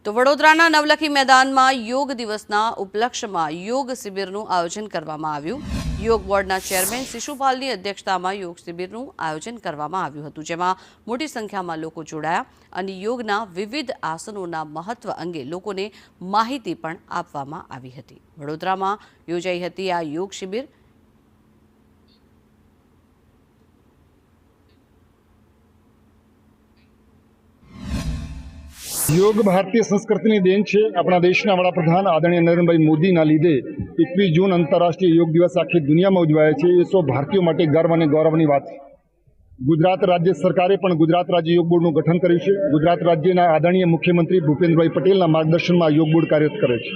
તો વડોદરાના નવલખી મેદાનમાં યોગ દિવસના ઉપલક્ષ્યમાં યોગ શિબિરનું આયોજન કરવામાં આવ્યું। યોગ બોર્ડના ચેરમેન શિશુપાલની અધ્યક્ષતામાં યોગ શિબિરનું આયોજન કરવામાં આવ્યું હતું, જેમાં મોટી સંખ્યામાં લોકો જોડાયા અને યોગના વિવિધ આસનોના મહત્વ અંગે લોકોને માહિતી પણ આપવામાં આવી હતી। વડોદરામાં યોજાઈ હતી આ યોગ શિબિર। योग भारतीय संस्कृति की देन है। अपना देश वडाप्रधान आदरणीय नरेन्द्र भाई मोदी लीधे 21 जून आंतरराष्ट्रीय योग दिवस आखी दुनिया में उजवाय है। ये सौ भारतीयों माटे गर्व और गौरव की बात है। गुजरात राज्य सरकारे पण गुजरात राज्य योग बोर्ड गठन कर्युं छे। गुजरात राज्य आदरणीय मुख्यमंत्री भूपेन्द्रभाई पटेल मार्गदर्शन में योग बोर्ड कार्यरत करे छे।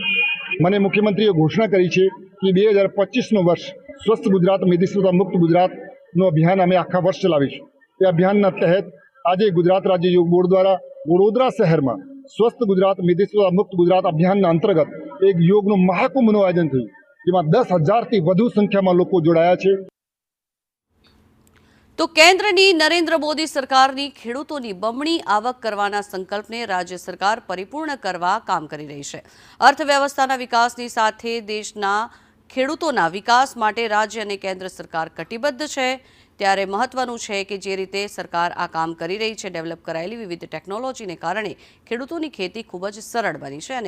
मने मुख्यमंत्रीए घोषणा करी है कि 2025 वर्ष स्वस्थ गुजरात मेदिस्वता मुक्त गुजरात अभियान अमे आखा वर्ष चलावीशुं। ये अभियान तहत आज गुजरात राज्य योग बोर्ड द्वारा वडोदरा शहर में स्वस्थ गुजरात मेदिस्वता मुक्त गुजरात अभियान अंतर्गत एक योगनु महाकुंभનું आयोजन थयुं, जेमां 10,000 થી વધુ संख्यामां लोको जोड़ाया छे। तो केन्द्रनी नरेन्द्र मोदी सरकारनी खेडूतोनी बमणी आवक करवाना संकल्पने राज्य सरकार परिपूर्ण करवा काम करी रही है। अर्थव्यवस्थाना विकासनी साथे देशना खेडूतोना विकास माटे राज्य अने केन्द्र सरकार कटिबद्ध है। त्यारे महत्वनुं छे कि जे रीते सरकार आ काम करी रही है, डेवलप करायेली विविध टेक्नोलॉजी ने कारणे खेडूतोनी खेती खूब ज सरळ बनी है।